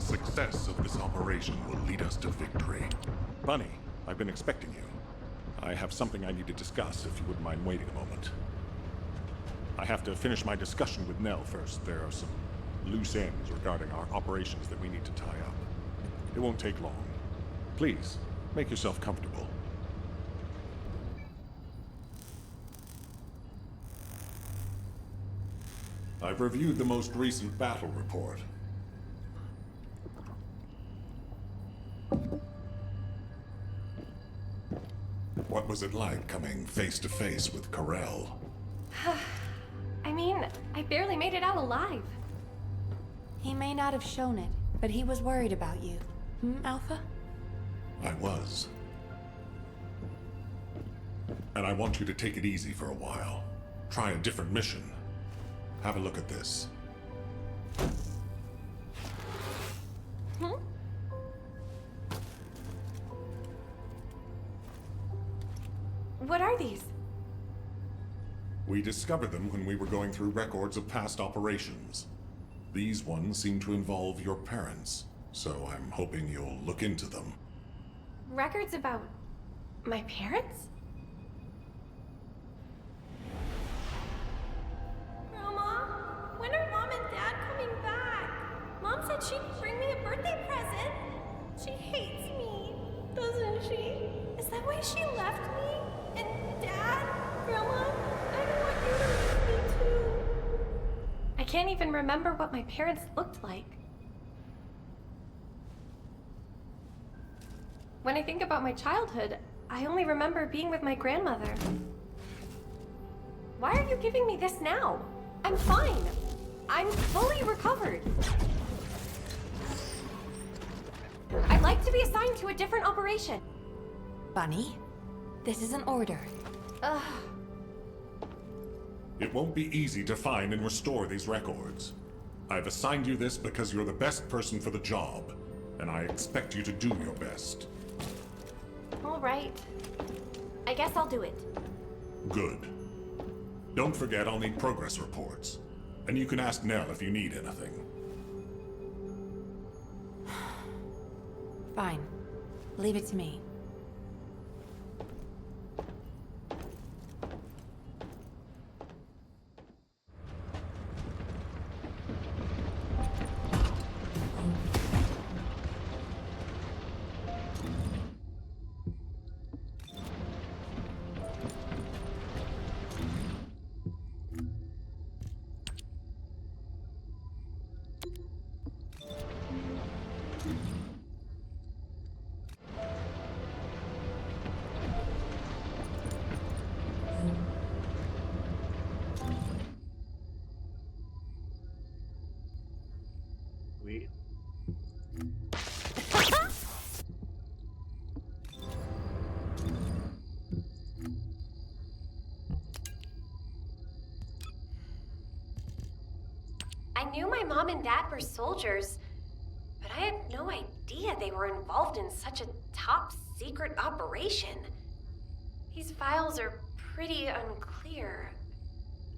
success of this operation will lead us to victory. Bunny, I've been expecting you. I have something I need to discuss, if you wouldn't mind waiting a moment. I have to finish my discussion with Nell first. There are some loose ends regarding our operations that we need to tie up. It won't take long. Please, make yourself comfortable. I've reviewed the most recent battle report. What was it like coming face to face with Corel? I mean, I barely made it out alive. He may not have shown it, but he was worried about you. Alpha? I was. And I want you to take it easy for a while. Try a different mission. Have a look at this. What are these? We discovered them when we were going through records of past operations. These ones seem to involve your parents, so I'm hoping you'll look into them. Records about my parents? Grandma, when are Mom and Dad coming back? Mom said she'd bring me a birthday present. She hates me, doesn't she? Is that why she left me? And Dad? Grandma, I don't want you to leave me too. I can't even remember what my parents looked like. When I think about my childhood, I only remember being with my grandmother. Why are you giving me this now? I'm fine. I'm fully recovered. I'd like to be assigned to a different operation. Bunny, this is an order. Ugh. It won't be easy to find and restore these records. I've assigned you this because you're the best person for the job, and I expect you to do your best. All right. I guess I'll do it. Good. Don't forget I'll need progress reports. And you can ask Nell if you need anything. Fine. Leave it to me. I knew my mom and dad were soldiers, but I had no idea they were involved in such a top secret operation. These files are pretty unclear.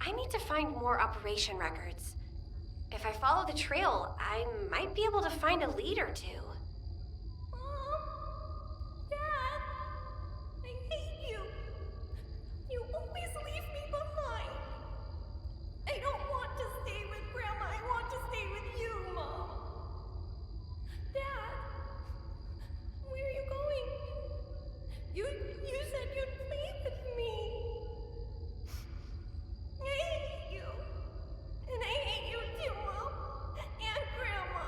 I need to find more operation records. If I follow the trail, I might be able to find a lead or two. Mom! Dad! I hate you! You always leave me behind! I don't want to stay with Grandma. I want to stay with you, Mom. Dad, where are you going? You said you'd play with me. I hate you. And I hate you too, Mom. And Grandma.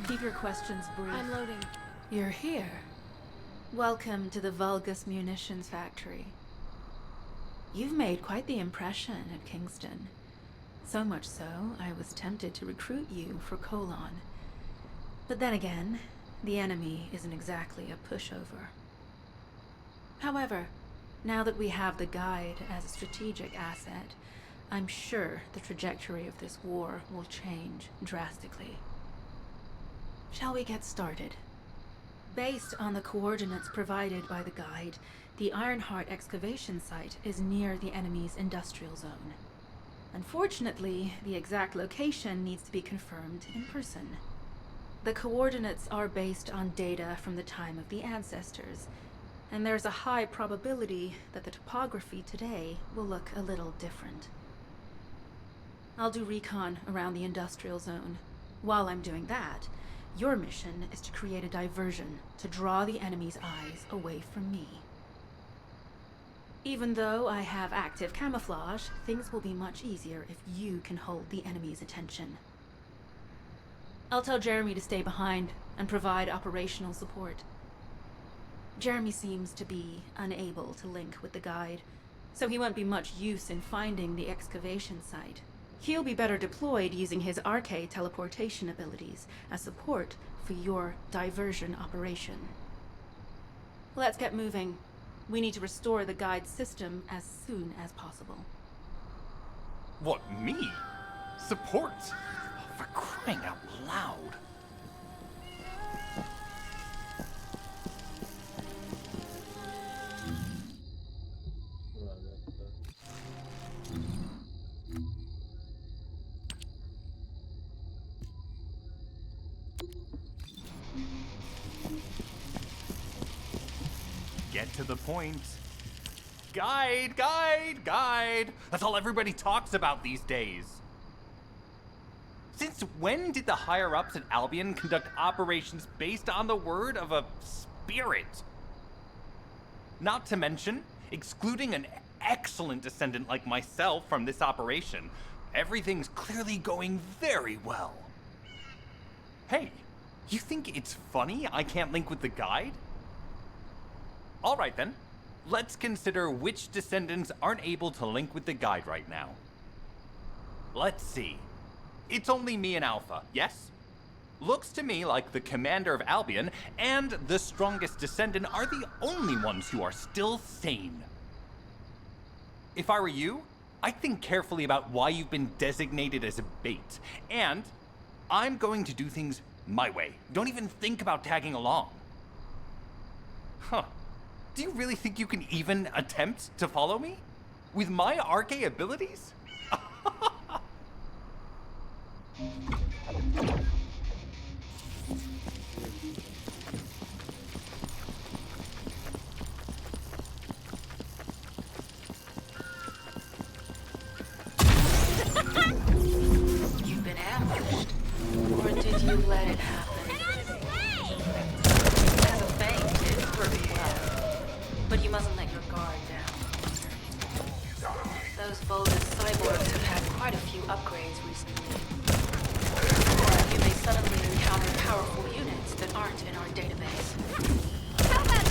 Keep your questions brief. I'm loading. You're here. Welcome to the Vulgus Munitions Factory. You've made quite the impression at Kingston. So much so, I was tempted to recruit you for Colon. But then again, the enemy isn't exactly a pushover. However, now that we have the guide as a strategic asset, I'm sure the trajectory of this war will change drastically. Shall we get started? Based on the coordinates provided by the guide, the Ironheart excavation site is near the enemy's industrial zone. Unfortunately, the exact location needs to be confirmed in person. The coordinates are based on data from the time of the ancestors, and there's a high probability that the topography today will look a little different. I'll do recon around the industrial zone. While I'm doing that, your mission is to create a diversion to draw the enemy's eyes away from me. Even though I have active camouflage, things will be much easier if you can hold the enemy's attention. I'll tell Jeremy to stay behind and provide operational support. Jeremy seems to be unable to link with the guide, so he won't be much use in finding the excavation site. He'll be better deployed using his arcade teleportation abilities as support for your diversion operation. Let's get moving. We need to restore the guide system as soon as possible. What, me? Support? For crying out loud. Get to the point. Guide, guide, guide. That's all everybody talks about these days. Since when did the higher-ups at Albion conduct operations based on the word of a spirit? Not to mention, excluding an excellent descendant like myself from this operation, everything's clearly going very well. Hey, you think it's funny I can't link with the guide? All right then, let's consider which descendants aren't able to link with the guide right now. Let's see. It's only me and Alpha, yes? Looks to me like the commander of Albion and the strongest descendant are the only ones who are still sane. If I were you, I'd think carefully about why you've been designated as a bait, and I'm going to do things my way. Don't even think about tagging along. Huh. Do you really think you can even attempt to follow me? With my arcane abilities? You've been ambushed. Or did you let it happen? As a fang, you did pretty well. But you mustn't let your guard down. Those Vulgus cyborgs have had quite a few upgrades recently. Or you may suddenly encounter powerful units that aren't in our database. How about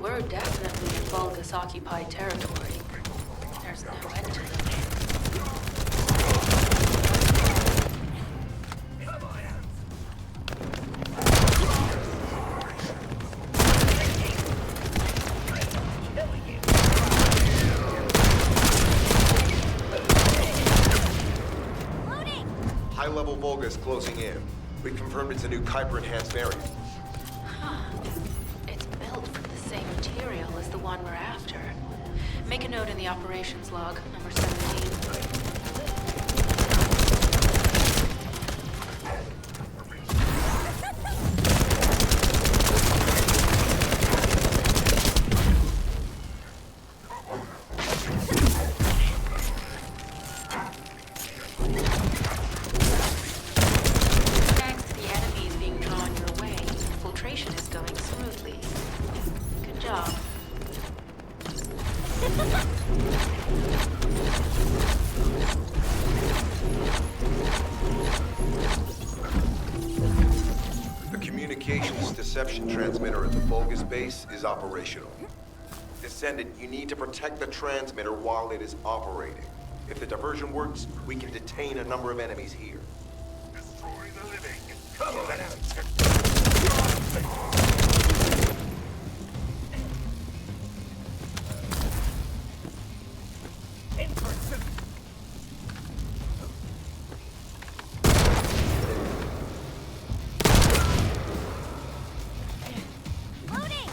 We're definitely in Vulgus-occupied territory. There's no end to them. High-level Vulgus closing in. We confirmed it's a new Kuiper-enhanced variant. It's built from the same material as the one we're after. Make a note in the operations log, number 17. The communications deception transmitter at the Vulgus base is operational. Descendant, you need to protect the transmitter while it is operating. If the diversion works, we can detain a number of enemies here. Destroy the living. Come on. In person. Loading!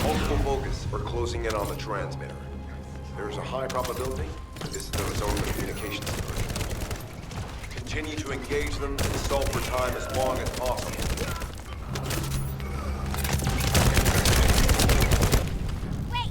Multiple Vulgus are closing in on the transmitter. There is a high probability that this is the result of the communications diversion. Continue to engage them and stall for time as long as possible. Wait!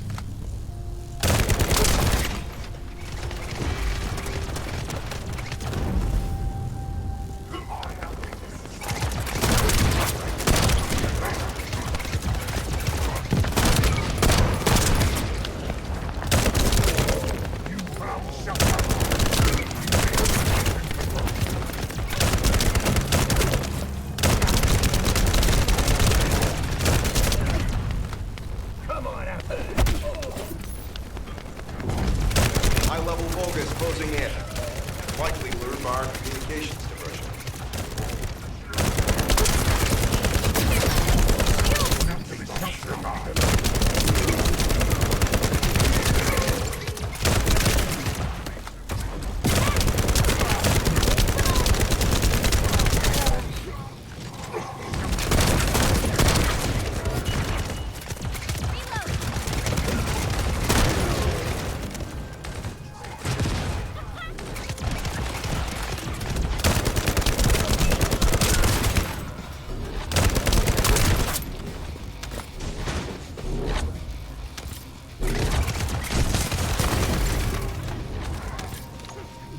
Come on out. High-level Vulgus closing in. Likely lured by our communications diversion.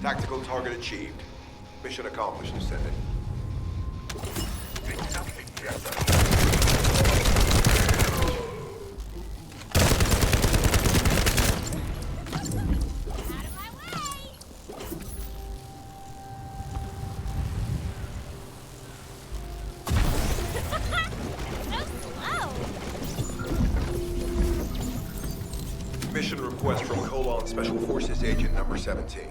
Tactical target achieved. Mission accomplished, Descendant. Out of my way! So slow! Mission request from Colon Special Forces Agent number 17.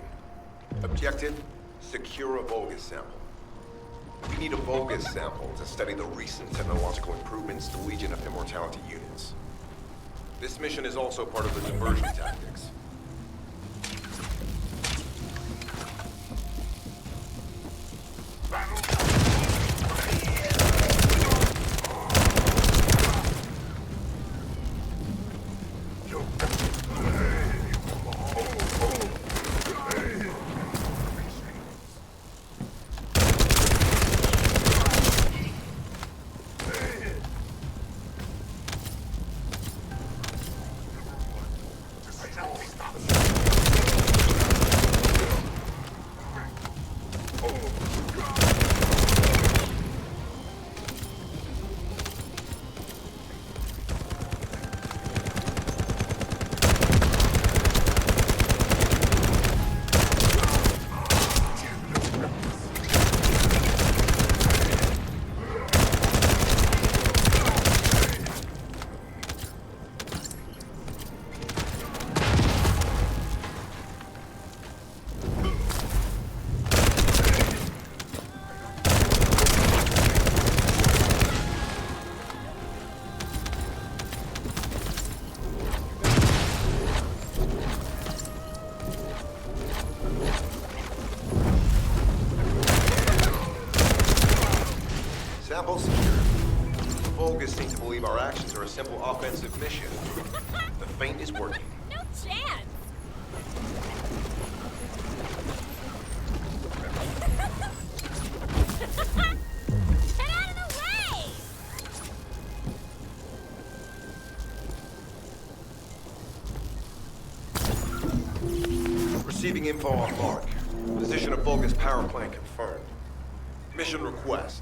Objective, secure a Vulgus sample. We need a Vulgus sample to study the recent technological improvements to Legion of Immortality units. This mission is also part of the diversion tactics. Sample secured. The Vulgus seem to believe our actions are a simple offensive mission. The feint is working. No chance! Receiving info on mark. Position of Vulgus power plant confirmed. Mission request.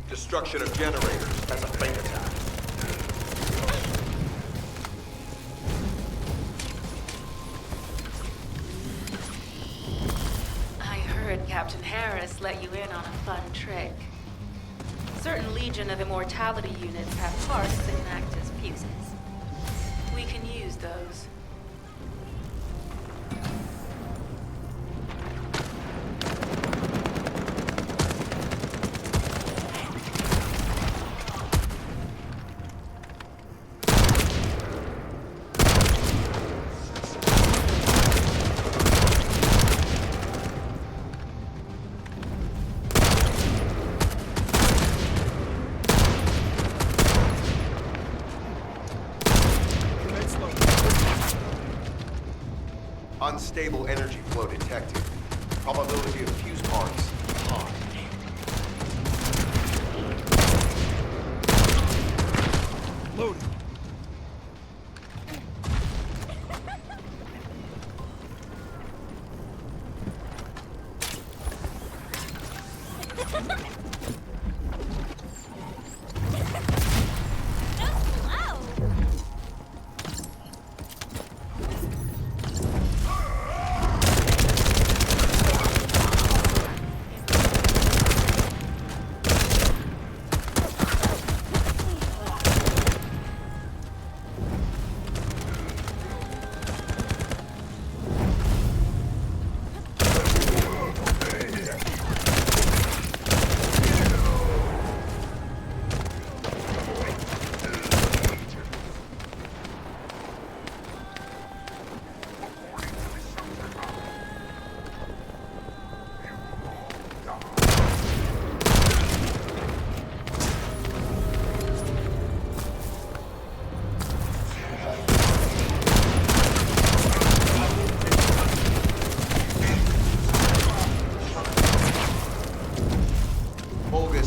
Destruction of generators as a feint attack. I heard Captain Harris let you in on a fun trick. Certain Legion of Immortality units have parts that can act as fuses. We can use those. Unstable energy flow detected. Probability of fuse parts high. Loading.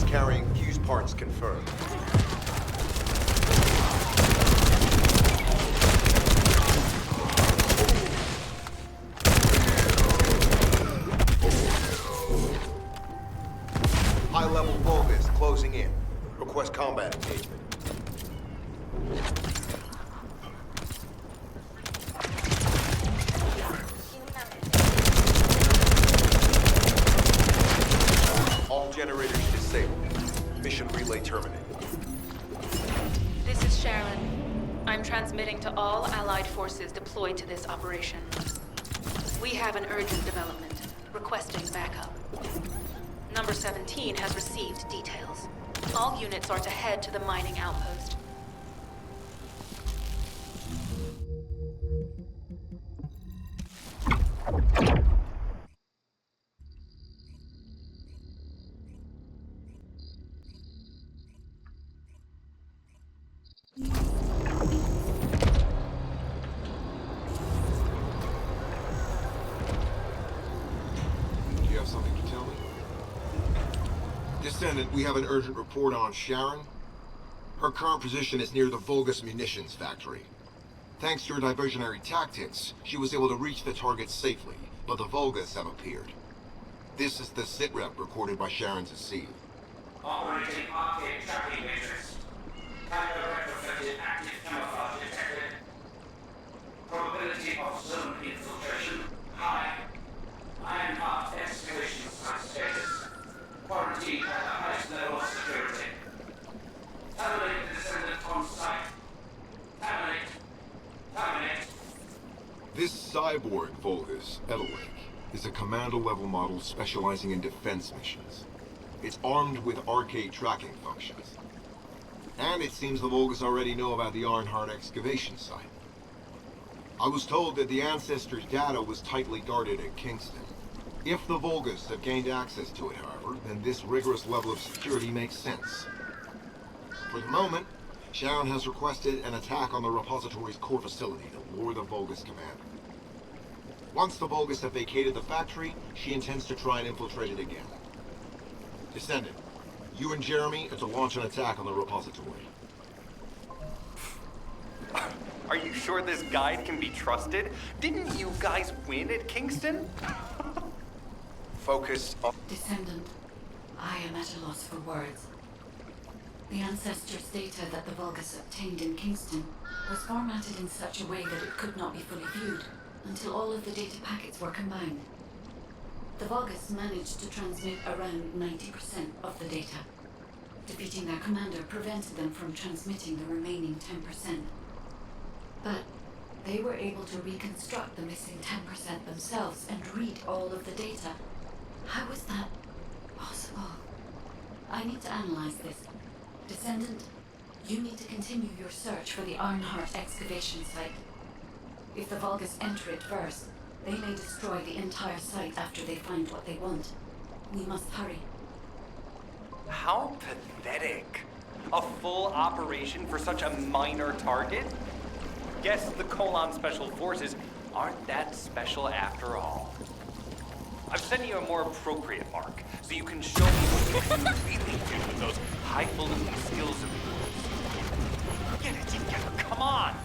Carrying fuse parts confirmed. High-level Vulgus closing in. Request combat engagement. All generators disabled. Mission relay terminated. This is Sharon. I'm transmitting to all Allied forces deployed to this operation. We have an urgent development, requesting backup. Number 17 has received details. All units are to head to the mining outpost. Do you have something to tell me? Descendant, we have an urgent report on Sharon. Her current position is near the Vulgus munitions factory. Thanks to your diversionary tactics, she was able to reach the target safely, but the Vulgus have appeared. This is the sitrep recorded by Sharon's Seal. Operating arcade tracking matrix. Tango retrofitted active camouflage detected. Probability of zone infiltration high. Ironheart excavation site status. Quarantine at the highest level of security. Terminate the Descendant on site. Terminate. Terminate. This cyborg Vulgus, Edelwig, is a commando-level model specializing in defense missions. It's armed with arcade tracking functions. And it seems the Vulgus already know about the Ironheart excavation site. I was told that the Ancestors' data was tightly guarded at Kingston. If the Vulgus have gained access to it, however, then this rigorous level of security makes sense. For the moment, Sharon has requested an attack on the repository's core facility to lure the Vulgus commander. Once the Vulgus have vacated the factory, she intends to try and infiltrate it again. Descendant, you and Jeremy are to launch an attack on the repository. Are you sure this guide can be trusted? Didn't you guys win at Kingston? Focus on... Descendant, I am at a loss for words. The Ancestors' data that the Vulgus obtained in Kingston was formatted in such a way that it could not be fully viewed until all of the data packets were combined. The Vulgus managed to transmit around 90% of the data. Defeating their commander prevented them from transmitting the remaining 10%. But they were able to reconstruct the missing 10% themselves and read all of the data. How was that possible? I need to analyze this. Descendant, you need to continue your search for the Ironheart excavation site. If the Vulgus enter it first, they may destroy the entire site after they find what they want. We must hurry. How pathetic. A full operation for such a minor target? Guess the Colon Special Forces aren't that special after all. I've sent you a more appropriate mark, so you can show me what you can really do with those highfalutin skills of yours. Get it together, come on!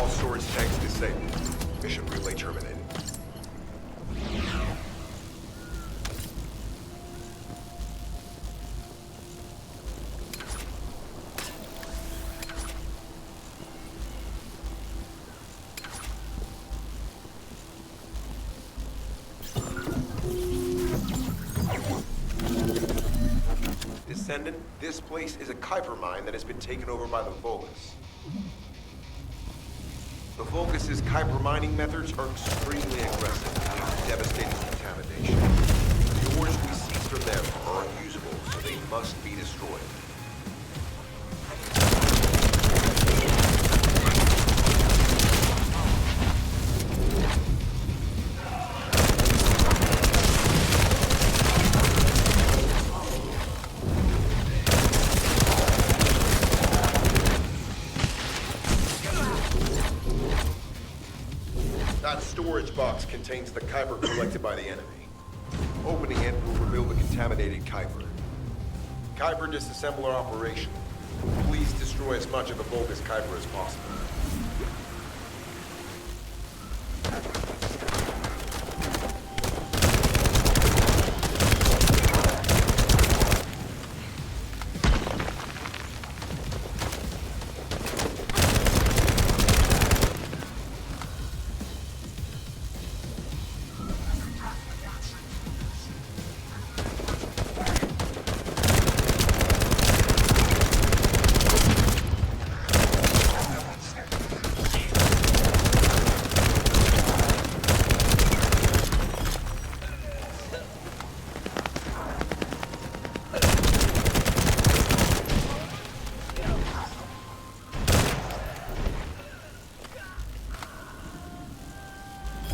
Storage tanks disabled. Mission relay terminated. Descendant, this place is a Kuiper mine that has been taken over by the Vulgus. The Vulgus' Kuiper mining methods are extremely aggressive and devastating contamination. The ores we seize from them are unusable, so they must be destroyed. That storage box contains the Kuiper collected by the enemy. Opening it will reveal the contaminated Kuiper. Kuiper disassembler operation. Please destroy as much of the Vulgus Kuiper as possible.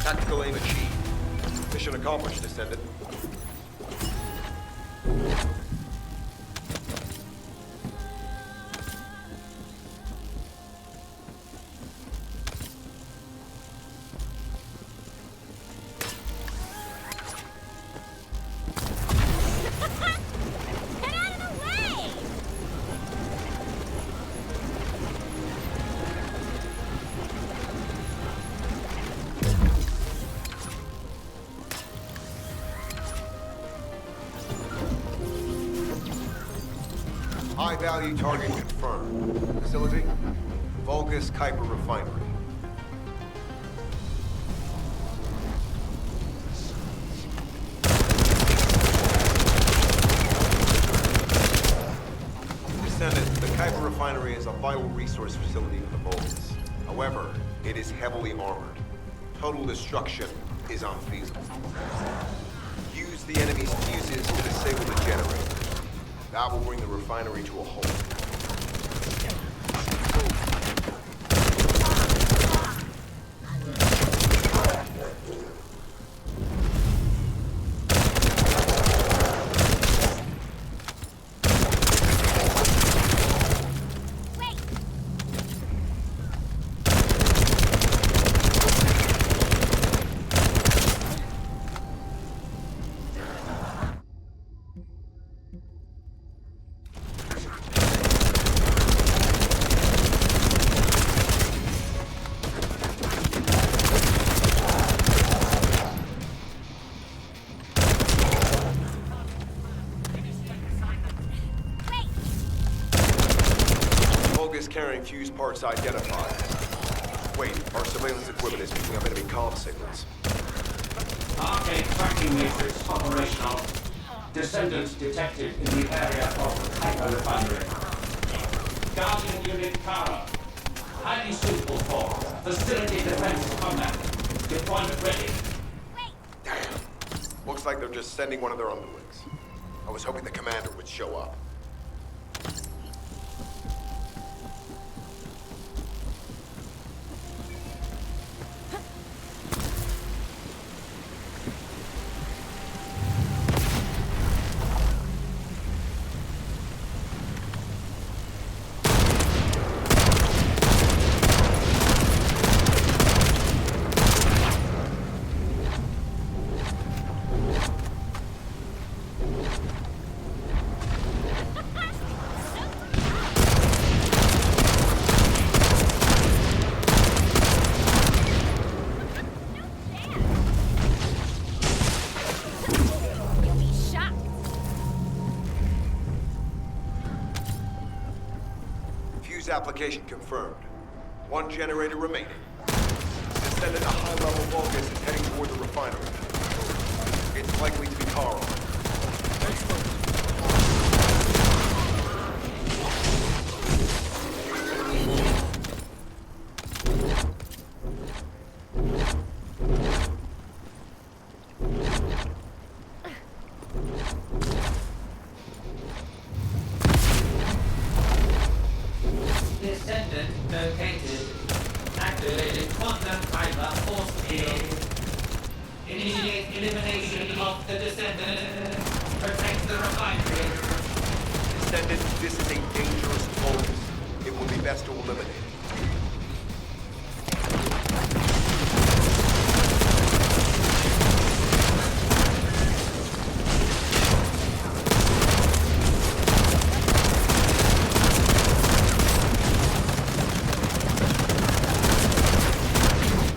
Tactical aim achieved. Mission accomplished, Descendant. High-value target confirmed. Facility? Vulgus Kuiper Refinery. Descendant, the Kuiper Refinery is a vital resource facility for the Vulgus. However, it is heavily armored. Total destruction is unfeasible. Use the enemy's fuses to disable the generator. That will bring the refinery to a halt. Carrying fuse parts identified. Wait, our surveillance equipment is picking up enemy comm signals. Arcade tracking matrix operational. Descendant detected in the area of the Kuiper refinery. Guardian unit Kara. Highly suitable for facility defense combat. Deployment ready. Damn. Looks like they're just sending one of their underlings. I was hoping the commander would show up. Application confirmed. One generator remaining. Descendant a high-level Vulgus is heading toward the refinery. It's likely to be Carl. Activated quantum timer force field. Initiate elimination of the Descendant. Protect the refinery. Descendant, this is a dangerous focus. It will be best to eliminate it.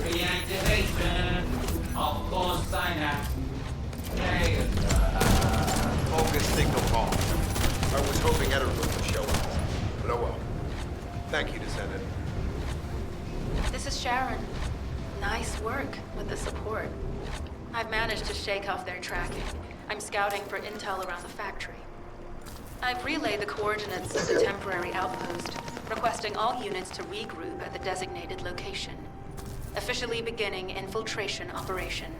Reactivation of core synapse. Focus signal call. I was hoping Edward would show up, but oh well. Thank you, Descendant. This is Sharon. Nice work with the support. I've managed to shake off their tracking. I'm scouting for intel around the factory. I've relayed the coordinates of the temporary outpost, requesting all units to regroup at the designated location. Officially beginning infiltration operation.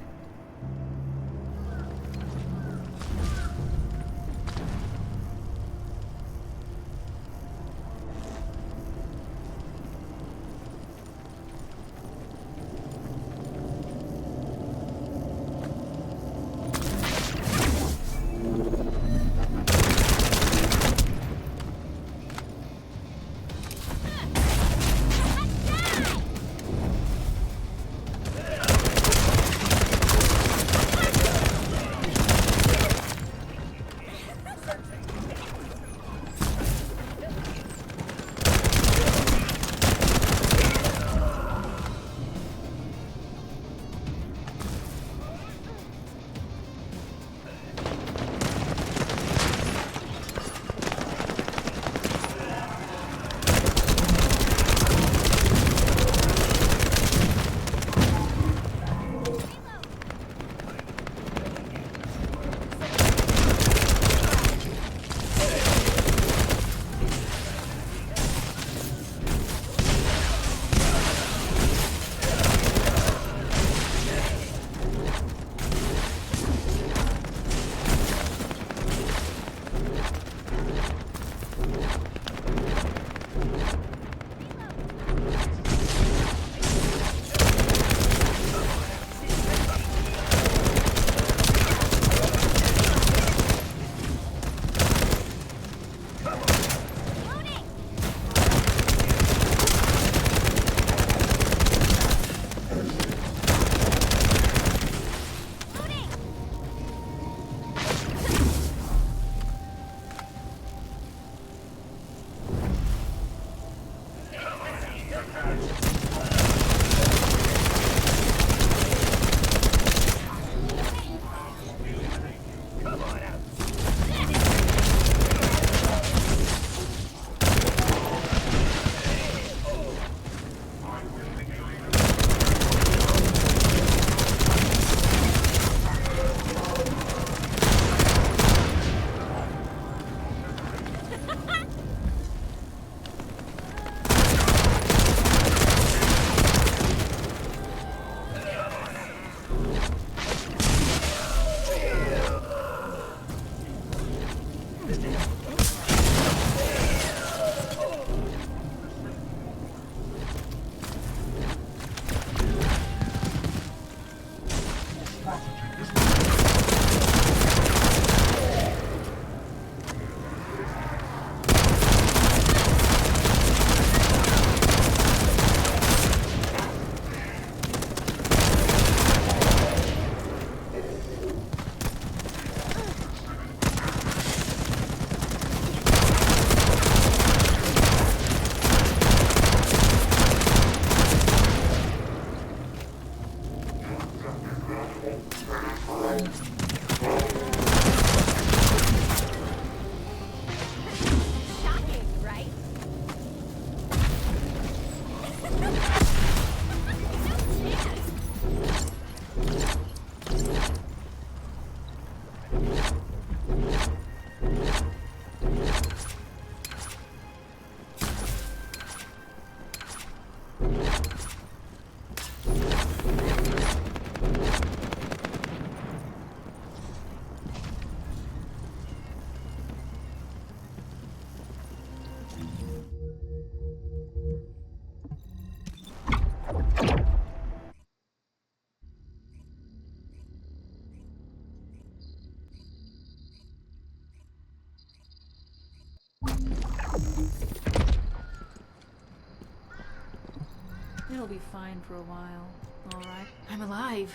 It'll be fine for a while, alright? I'm alive,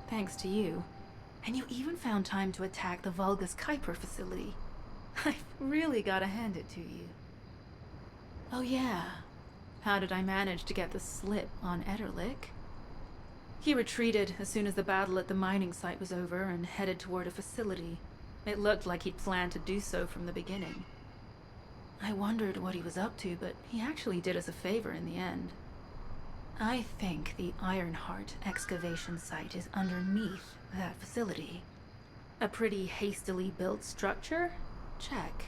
thanks to you. And you even found time to attack the Vulgus Kuiper facility. I've really gotta hand it to you. Oh yeah, how did I manage to get the slip on Ederlich? He retreated as soon as the battle at the mining site was over and headed toward a facility. It looked like he'd planned to do so from the beginning. I wondered what he was up to, but he actually did us a favor in the end. I think the Ironheart excavation site is underneath that facility. A pretty hastily built structure? Check.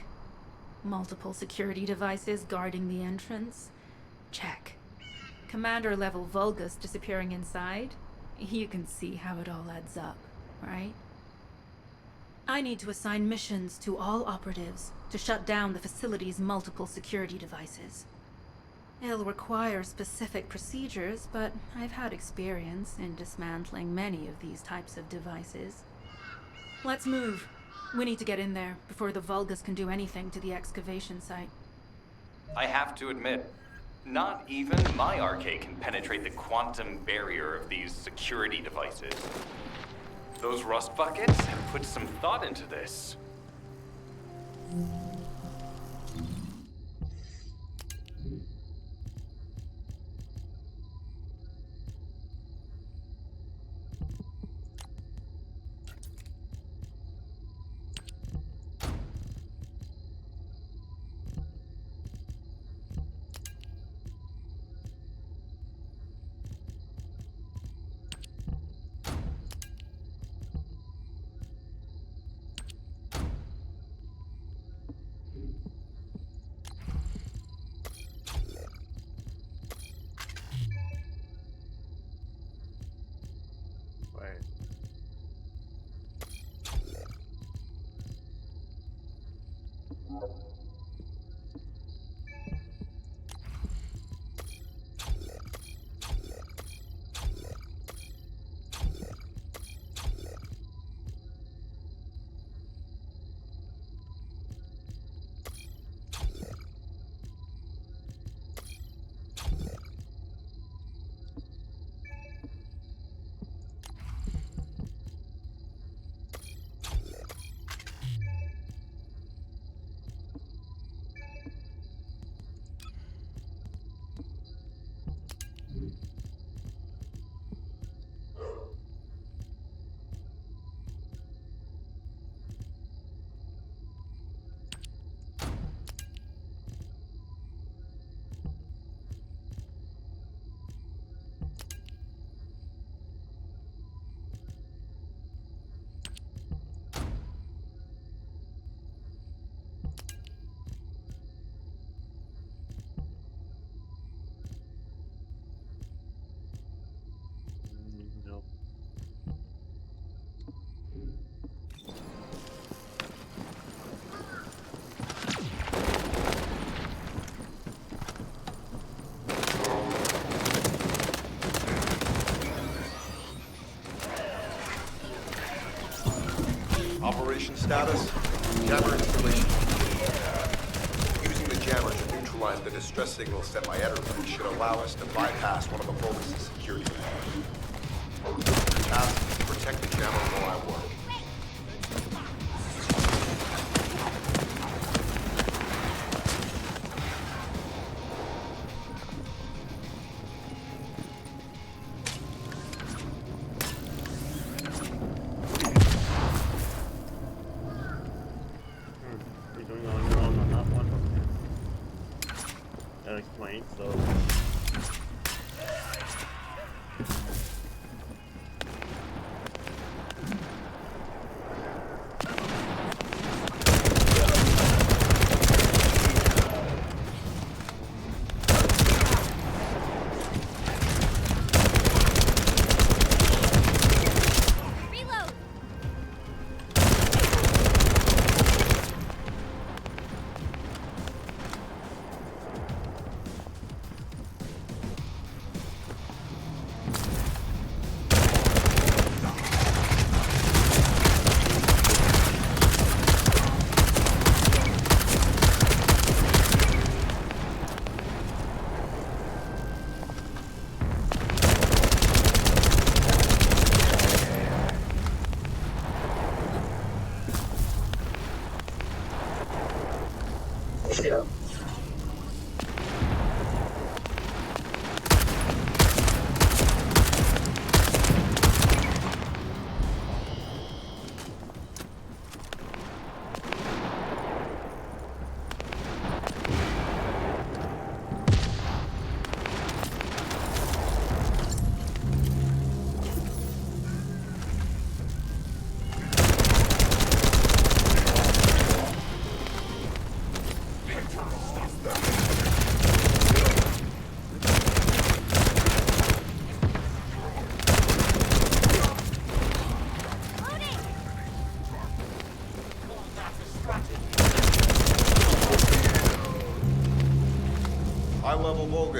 Multiple security devices guarding the entrance? Check. Commander-level Vulgus disappearing inside? You can see how it all adds up, right? I need to assign missions to all operatives to shut down the facility's multiple security devices. It'll require specific procedures, but I've had experience in dismantling many of these types of devices. Let's move. We need to get in there before the Vulgus can do anything to the excavation site. I have to admit, not even my arcade can penetrate the quantum barrier of these security devices. Those rust buckets have put some thought into this. Wait. Nope. Operation status, jammer installation. Using the jammer to neutralize the distress signal sent by Ederlich should allow us to bypass one of the Vulgus' security measures. Task is to protect the jammer while I work. You're doing on your own on that one. That explains, so.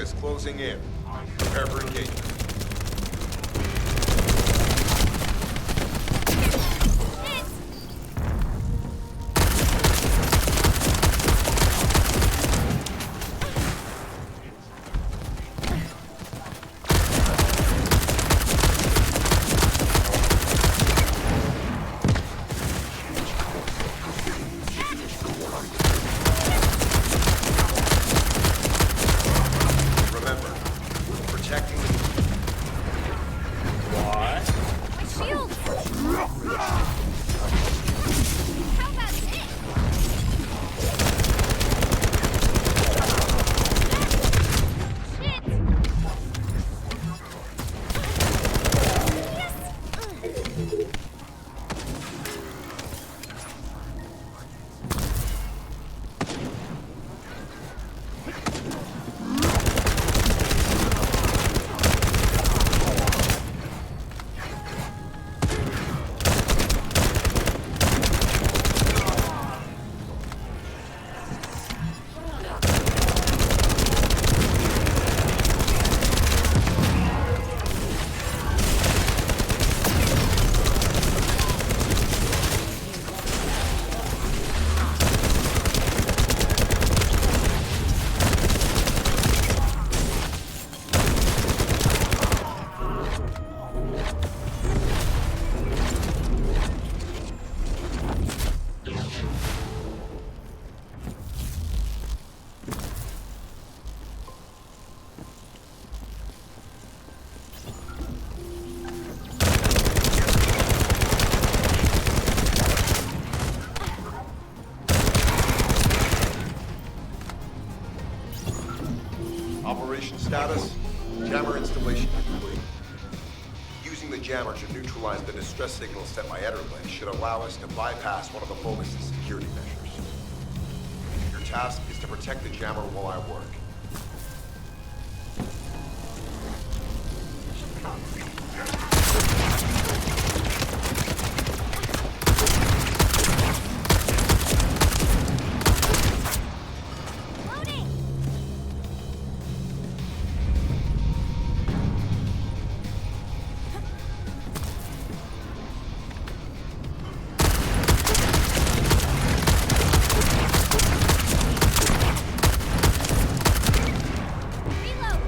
Vulgus closing in. Prepare for engagement. Remember, protecting the... What? Shield! How about this? Shit! Yes! Operation status, jammer installation complete. Using the jammer to neutralize the distress signal sent by Ederle should allow us to bypass one of the Vulgus' security measures. Your task is to protect the jammer while I work. Loading! Reload!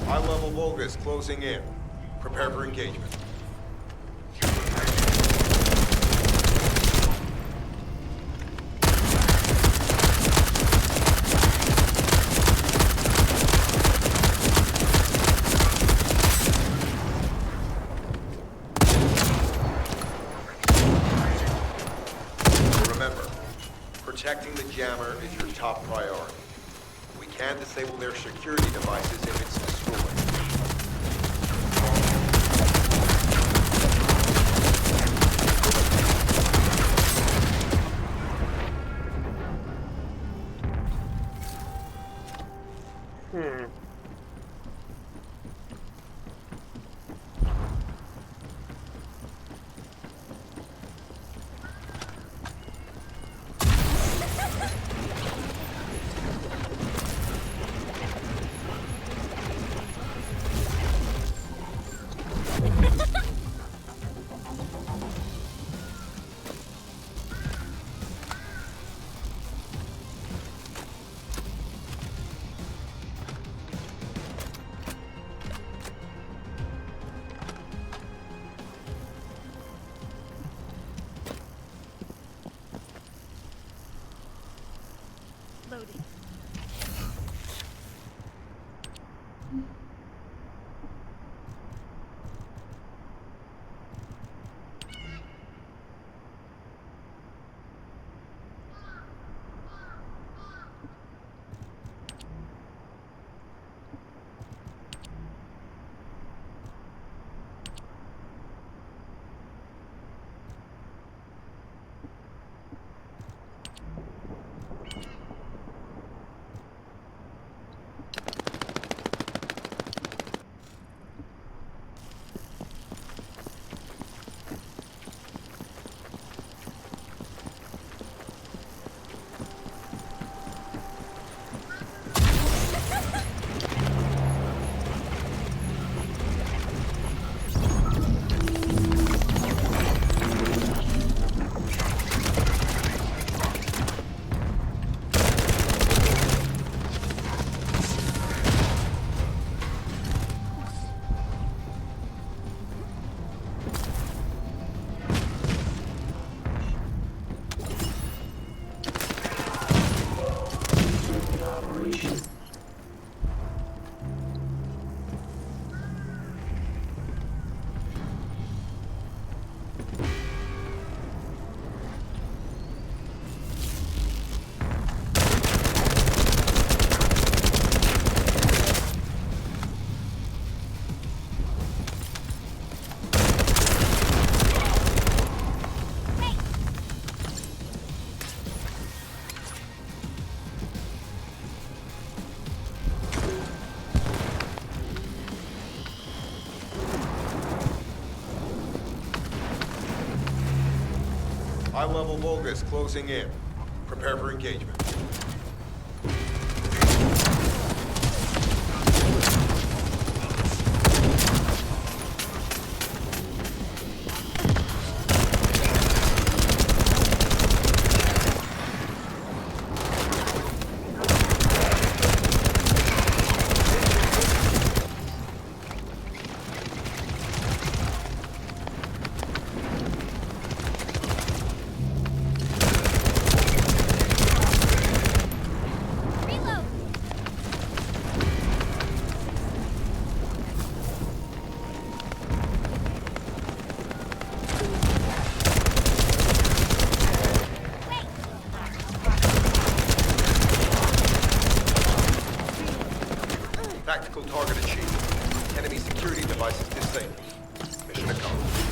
High-level Vulgus closing in. Prepare for engagement. Remember, protecting the jammer is your top priority. We can't disable their security devices if it's destroyed. High-level Vulgus closing in. Prepare for engagement. Tactical target achieved. Enemy security devices disabled. Mission accomplished.